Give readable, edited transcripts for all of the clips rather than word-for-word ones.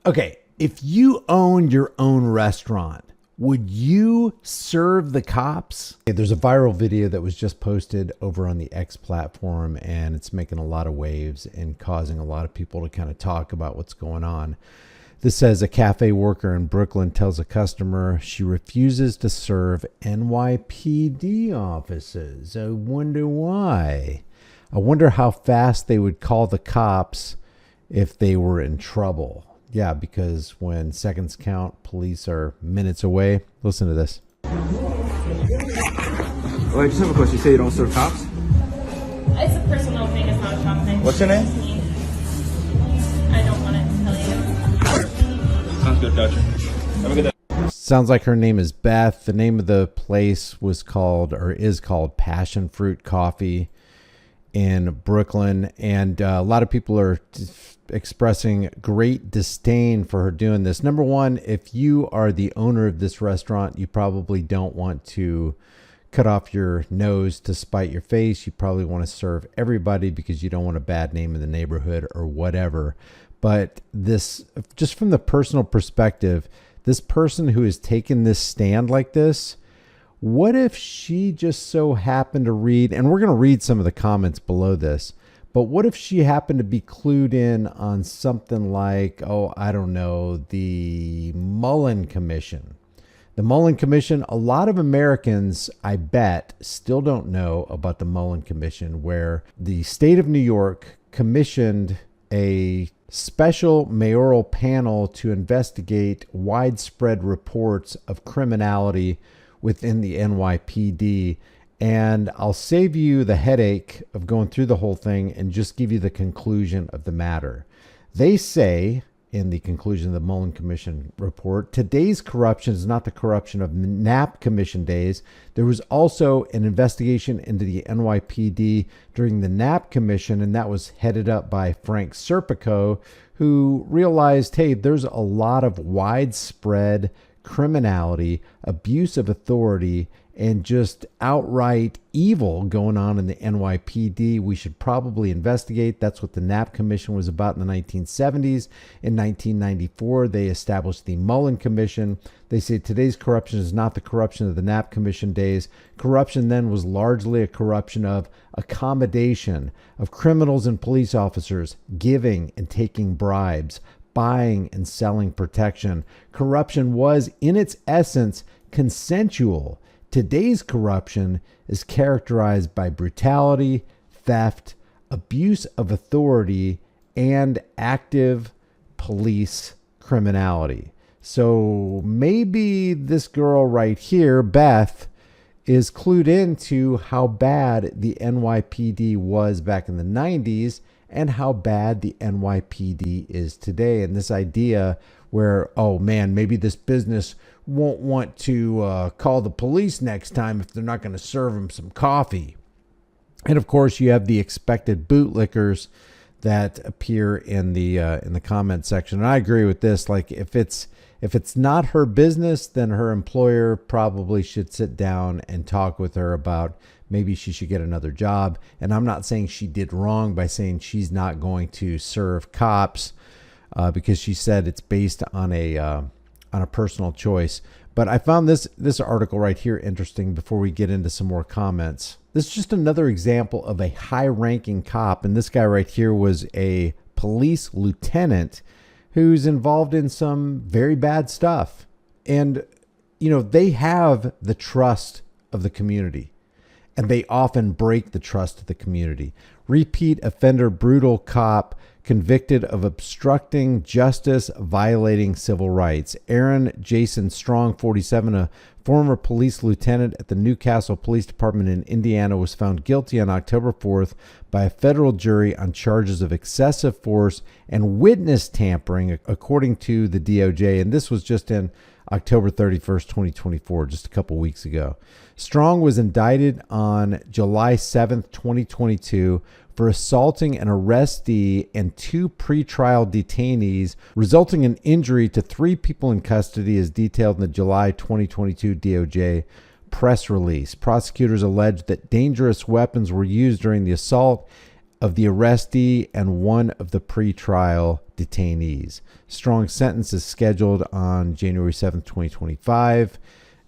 Okay, if you owned your own restaurant, would you serve the cops? There's a viral video that was just posted over on the X platform, and it's making a lot of waves and causing a lot of people to kind of talk about what's going on. This says a cafe worker in Brooklyn tells a customer she refuses to serve NYPD officers. I wonder why. I wonder how fast they would call the cops if they were in trouble. Yeah, because when seconds count, police are minutes away. Listen to this. Oh, I just have a question. You say you don't serve cops? It's a personal thing. It's not a job thing. What's your name? I don't want to tell you. Sounds good. Gotcha. Have a good day. Sounds like her name is Beth. The name of the place was called, or is called, Passion Fruit Coffee in Brooklyn. And a lot of people are expressing great disdain for her doing this. Number one, if you are the owner of this restaurant, you probably don't want to cut off your nose to spite your face. You probably want to serve everybody because you don't want a bad name in the neighborhood or whatever. But this, just from the personal perspective, this person who has taken this stand like this, what if she just so happened to read, and we're going to read some of the comments below this, but what if she happened to be clued in on something like, oh, I don't know, the Mollen Commission. The Mollen Commission, a lot of Americans, I bet, still don't know about the Mollen Commission, where the state of New York commissioned a special mayoral panel to investigate widespread reports of criminality within the NYPD. And I'll save you the headache of going through the whole thing and just give you the conclusion of the matter. They say, in the conclusion of the Mollen Commission report, today's corruption is not the corruption of Knapp Commission days. There was also an investigation into the NYPD during the Knapp Commission, and that was headed up by Frank Serpico, who realized, hey, there's a lot of widespread criminality, abuse of authority, and just outright evil going on in the NYPD. We should probably investigate. That's what the Knapp Commission was about in the 1970s. In 1994, they established the Mollen Commission. They say today's corruption is not the corruption of the Knapp Commission days. Corruption then was largely a corruption of accommodation, of criminals and police officers giving and taking bribes, buying and selling protection. Corruption was, in its essence, consensual. Today's corruption is characterized by brutality, theft, abuse of authority, and active police criminality. So maybe this girl right here, Beth, is clued into how bad the NYPD was back in the 90s and how bad the NYPD is today. And this idea where, oh man, maybe this business won't want to call the police next time if they're not going to serve them some coffee. And of course, you have the expected bootlickers that appear in the comment section. And I agree with this. Like, if it's not her business, then her employer probably should sit down and talk with her about maybe she should get another job. And I'm not saying she did wrong by saying she's not going to serve cops, because she said it's based on a personal choice. But I found this article right here interesting before we get into some more comments. This is just another example of a high-ranking cop, and this guy right here was a police lieutenant who's involved in some very bad stuff. And, you know, they have the trust of the community, and they often break the trust of the community. Repeat offender, brutal cop convicted of obstructing justice, violating civil rights. Aaron Jason Strong, 47, a former police lieutenant at the Newcastle Police Department in Indiana, was found guilty on October 4th by a federal jury on charges of excessive force and witness tampering, according to the DOJ. And this was just in October 31st, 2024, just a couple weeks ago. Strong was indicted on July 7th, 2022 for assaulting an arrestee and 2 pretrial detainees, resulting in injury to 3 people in custody, as detailed in the July 2022 DOJ press release. Prosecutors alleged that dangerous weapons were used during the assault, of the arrestee and one of the pretrial detainees. Strong's sentence is scheduled on January 7th, 2025,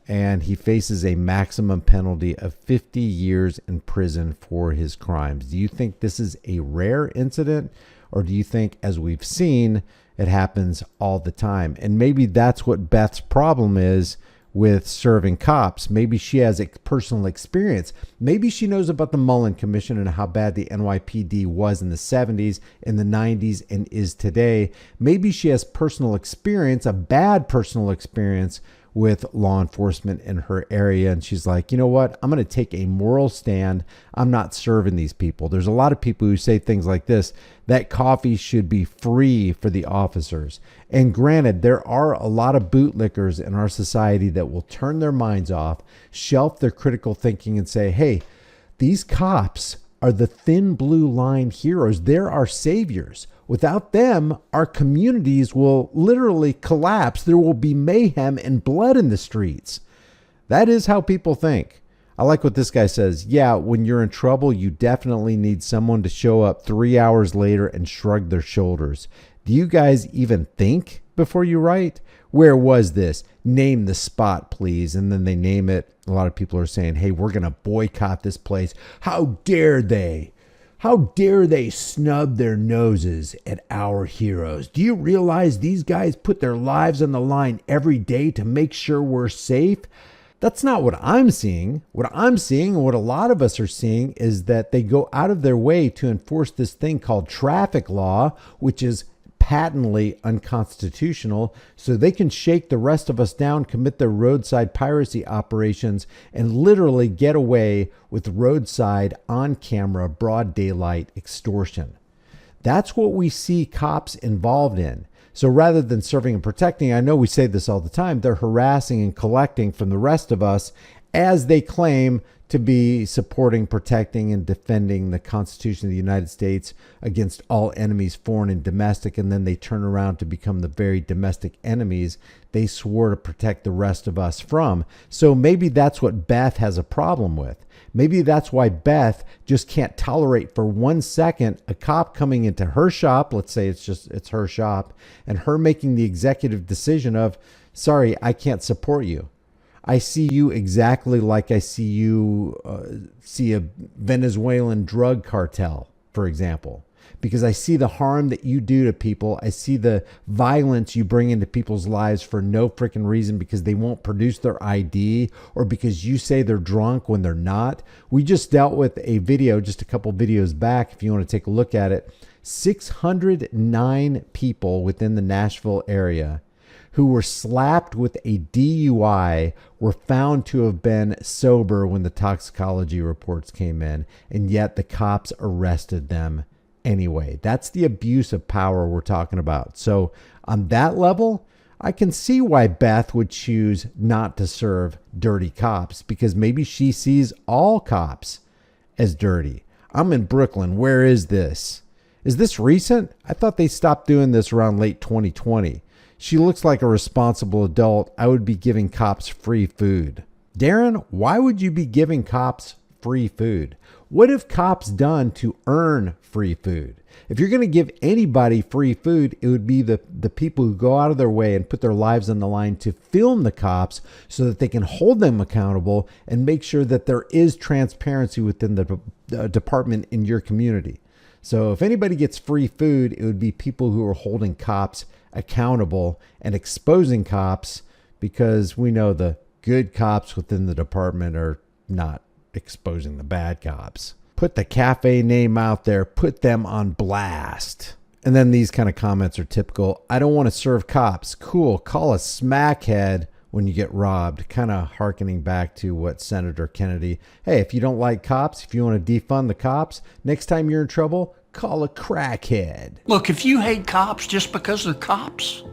and he faces a maximum penalty of 50 years in prison for his crimes. Do you think this is a rare incident, or do you think, as we've seen, it happens all the time? And maybe that's what Beth's problem is with serving cops. Maybe she has a personal experience. Maybe she knows about the Mollen Commission and how bad the NYPD was in the 70s, in the 90s, and is today. Maybe she has personal experience, a bad personal experience with law enforcement in her area. And she's like, you know what? I'm going to take a moral stand. I'm not serving these people. There's a lot of people who say things like this, that coffee should be free for the officers. And granted, there are a lot of bootlickers in our society that will turn their minds off, shelf their critical thinking and say, hey, these cops are the thin blue line heroes. They're our saviors. Without them, our communities will literally collapse. There will be mayhem and blood in the streets. That is how people think. I like what this guy says. Yeah, when you're in trouble, you definitely need someone to show up 3 hours later and shrug their shoulders. Do you guys even think before you write? Where was this? Name the spot, please. And then they name it. A lot of people are saying, hey, we're going to boycott this place. How dare they? How dare they snub their noses at our heroes? Do you realize these guys put their lives on the line every day to make sure we're safe? That's not what I'm seeing. What I'm seeing, and what a lot of us are seeing, is that they go out of their way to enforce this thing called traffic law, which is patently unconstitutional, so they can shake the rest of us down, commit their roadside piracy operations, and literally get away with roadside, on-camera, broad daylight extortion. That's what we see cops involved in. So rather than serving and protecting, I know we say this all the time, they're harassing and collecting from the rest of us as they claim to be supporting, protecting, and defending the Constitution of the United States against all enemies, foreign and domestic, and then they turn around to become the very domestic enemies they swore to protect the rest of us from. So maybe that's what Beth has a problem with. Maybe that's why Beth just can't tolerate for 1 second a cop coming into her shop, let's say it's her shop, and her making the executive decision of, sorry, I can't support you. I see you exactly like I see you see a Venezuelan drug cartel, for example, because I see the harm that you do to people. I see the violence you bring into people's lives for no freaking reason because they won't produce their ID or because you say they're drunk when they're not. We just dealt with a video just a couple videos back. If you want to take a look at it, 609 people within the Nashville area who were slapped with a DUI were found to have been sober when the toxicology reports came in, and yet the cops arrested them anyway. That's the abuse of power we're talking about. So on that level, I can see why Beth would choose not to serve dirty cops, because maybe she sees all cops as dirty. I'm in Brooklyn. Where is this? Is this recent? I thought they stopped doing this around late 2020. She looks like a responsible adult. I would be giving cops free food. Darren, why would you be giving cops free food? What have cops done to earn free food? If you're going to give anybody free food, it would be the people who go out of their way and put their lives on the line to film the cops so that they can hold them accountable and make sure that there is transparency within the department in your community. So if anybody gets free food, it would be people who are holding cops accountable and exposing cops, because we know the good cops within the department are not exposing the bad cops. Put the cafe name out there, put them on blast. And then these kind of comments are typical. I don't want to serve cops. Cool. Call a smackhead when you get robbed. Kind of hearkening back to what Senator Kennedy, hey, if you don't like cops, if you want to defund the cops, next time you're in trouble, call a crackhead. Look, if you hate cops just because they're cops,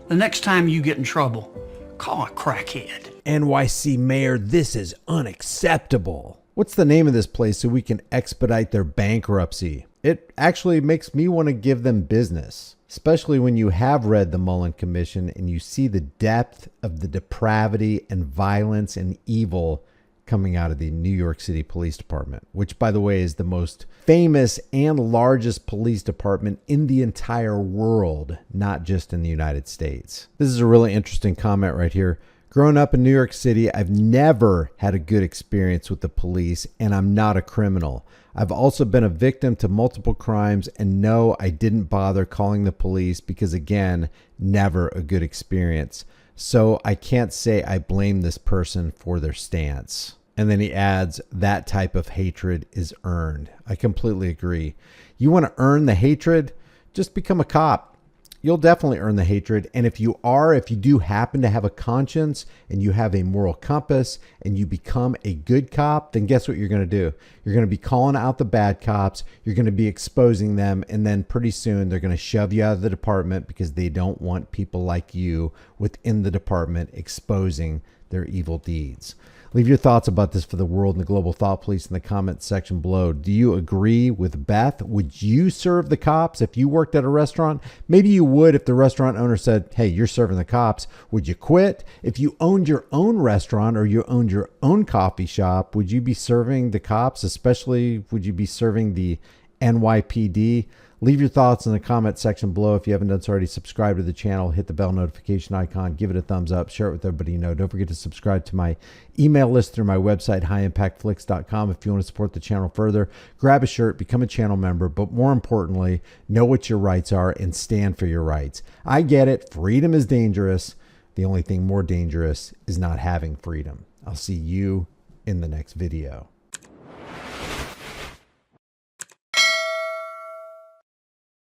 the next time you get in trouble, call a crackhead. NYC mayor, this is unacceptable. What's the name of this place so we can expedite their bankruptcy? It actually makes me want to give them business, especially when you have read the Mollen Commission and you see the depth of the depravity and violence and evil coming out of the New York City Police Department, which, by the way, is the most famous and largest police department in the entire world, not just in the United States. This is a really interesting comment right here. Growing up in New York City, I've never had a good experience with the police, and I'm not a criminal. I've also been a victim to multiple crimes, and no, I didn't bother calling the police because, again, never a good experience. So I can't say I blame this person for their stance. And then he adds, that type of hatred is earned. I completely agree. You want to earn the hatred? Just become a cop. You'll definitely earn the hatred. And if you do happen to have a conscience and you have a moral compass and you become a good cop, then guess what you're going to do? You're going to be calling out the bad cops. You're going to be exposing them. And then pretty soon they're going to shove you out of the department because they don't want people like you within the department exposing their evil deeds. Leave your thoughts about this for the world and the global thought police in the comments section below. Do you agree with Beth? Would you serve the cops if you worked at a restaurant? Maybe you would if the restaurant owner said, hey, you're serving the cops. Would you quit? If you owned your own restaurant or you owned your own coffee shop, would you be serving the cops? Especially, would you be serving the NYPD? Leave your thoughts in the comment section below. If you haven't done so already, subscribe to the channel, hit the bell notification icon, give it a thumbs up, share it with everybody you know. Don't forget to subscribe to my email list through my website, highimpactflix.com. If you want to support the channel further, grab a shirt, become a channel member, but more importantly, know what your rights are and stand for your rights. I get it. Freedom is dangerous. The only thing more dangerous is not having freedom. I'll see you in the next video.